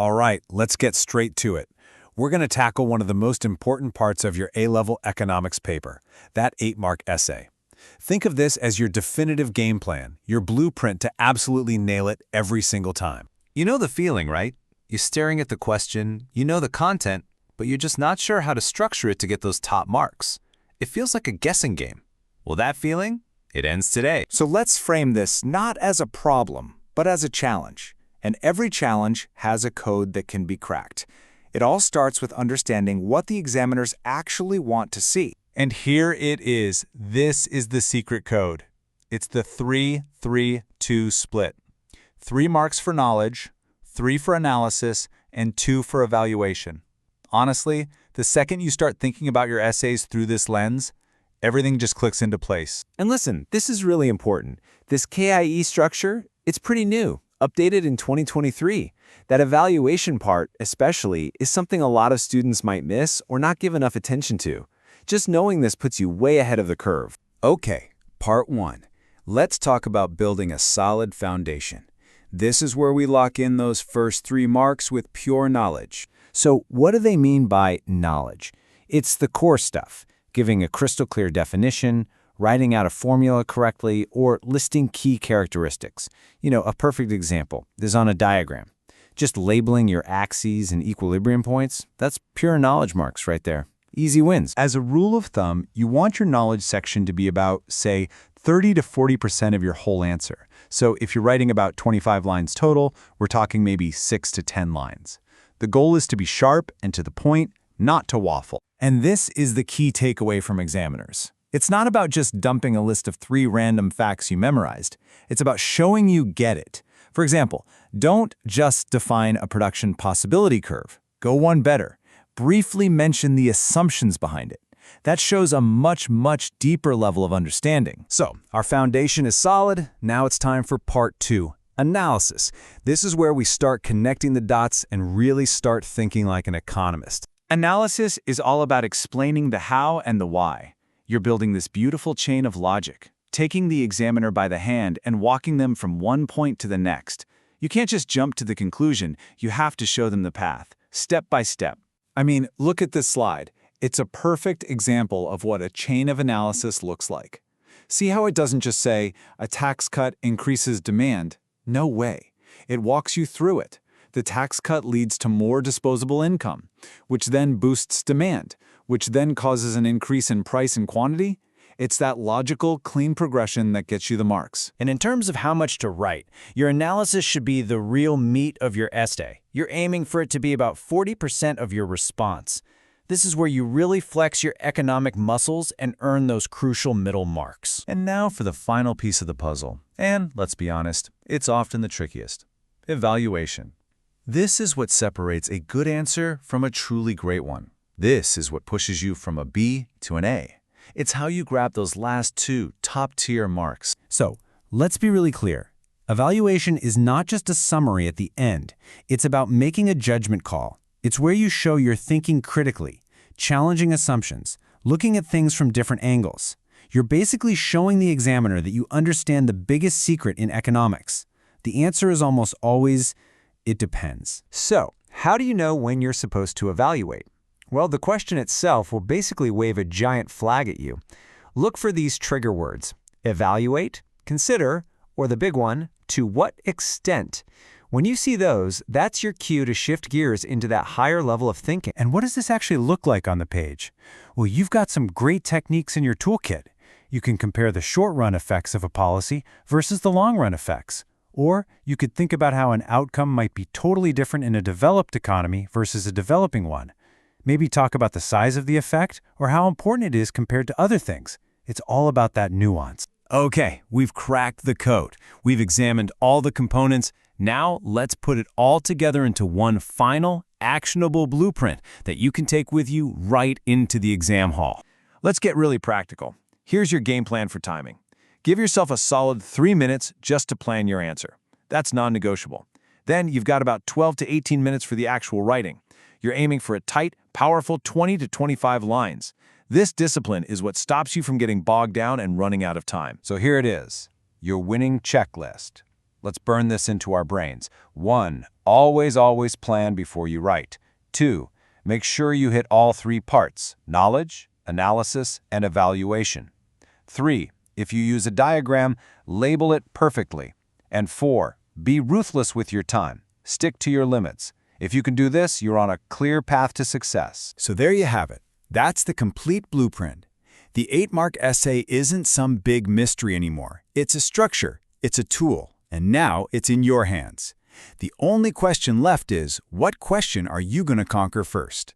All right, let's get straight to it. We're going to tackle one of the most important parts of your A-level economics paper, that 8-mark essay. Think of this as your definitive game plan, your blueprint to absolutely nail it every single time. You know the feeling, right? You're staring at the question, you know the content, but you're just not sure how to structure it to get those top marks. It feels like a guessing game. Well, that feeling, it ends today. So let's frame this not as a problem, but as a challenge. And every challenge has a code that can be cracked. It all starts with understanding what the examiners actually want to see. And here it is. This is the secret code. It's the 3-3-2 split. 3 marks for knowledge, 3 for analysis, and 2 for evaluation. Honestly, the second you start thinking about your essays through this lens, everything just clicks into place. And listen, this is really important. This KIE structure, it's pretty new, updated in 2023. That evaluation part, especially, is something a lot of students might miss or not give enough attention to. Just knowing this puts you way ahead of the curve. Okay, part 1. Let's talk about building a solid foundation. This is where we lock in those first 3 marks with pure knowledge. So what do they mean by knowledge? It's the core stuff, giving a crystal clear definition, writing out a formula correctly, or listing key characteristics. A perfect example is on a diagram. Just labeling your axes and equilibrium points, that's pure knowledge marks right there. Easy wins. As a rule of thumb, you want your knowledge section to be about, say, 30 to 40% of your whole answer. So if you're writing about 25 lines total, we're talking maybe 6 to 10 lines. The goal is to be sharp and to the point, not to waffle. And this is the key takeaway from examiners. It's not about just dumping a list of 3 random facts you memorized. It's about showing you get it. For example, don't just define a production possibility curve. Go one better. Briefly mention the assumptions behind it. That shows a much, much deeper level of understanding. So, our foundation is solid. Now it's time for part 2, analysis. This is where we start connecting the dots and really start thinking like an economist. Analysis is all about explaining the how and the why. You're building this beautiful chain of logic, taking the examiner by the hand and walking them from one point to the next. You can't just jump to the conclusion, you have to show them the path, step by step. I mean, look at this slide. It's a perfect example of what a chain of analysis looks like. See how it doesn't just say, a tax cut increases demand? No way. It walks you through it. The tax cut leads to more disposable income, which then boosts demand, which then causes an increase in price and quantity. It's that logical, clean progression that gets you the marks. And in terms of how much to write, your analysis should be the real meat of your essay. You're aiming for it to be about 40% of your response. This is where you really flex your economic muscles and earn those crucial middle marks. And now for the final piece of the puzzle. And let's be honest, it's often the trickiest. Evaluation. This is what separates a good answer from a truly great one. This is what pushes you from a B to an A. It's how you grab those last 2 top-tier marks. So, let's be really clear. Evaluation is not just a summary at the end. It's about making a judgment call. It's where you show you're thinking critically, challenging assumptions, looking at things from different angles. You're basically showing the examiner that you understand the biggest secret in economics. The answer is almost always, it depends. So, how do you know when you're supposed to evaluate? Well, the question itself will basically wave a giant flag at you. Look for these trigger words: evaluate, consider, or the big one, to what extent. When you see those, that's your cue to shift gears into that higher level of thinking. And what does this actually look like on the page? Well, you've got some great techniques in your toolkit. You can compare the short-run effects of a policy versus the long-run effects. Or you could think about how an outcome might be totally different in a developed economy versus a developing one. Maybe talk about the size of the effect or how important it is compared to other things. It's all about that nuance. Okay, we've cracked the code. We've examined all the components. Now let's put it all together into one final, actionable blueprint that you can take with you right into the exam hall. Let's get really practical. Here's your game plan for timing. Give yourself a solid 3 minutes just to plan your answer. That's non-negotiable. Then you've got about 12 to 18 minutes for the actual writing. You're aiming for a tight, powerful 20 to 25 lines. This discipline is what stops you from getting bogged down and running out of time. So here it is, your winning checklist. Let's burn this into our brains. 1. Always plan before you write. 2. Make sure you hit all 3 parts: knowledge, analysis, and evaluation. 3. If you use a diagram, label it perfectly. And 4. Be ruthless with your time. Stick to your limits. If you can do this, you're on a clear path to success. So there you have it. That's the complete blueprint. The 8-mark essay isn't some big mystery anymore. It's a structure, it's a tool, and now it's in your hands. The only question left is, what question are you going to conquer first?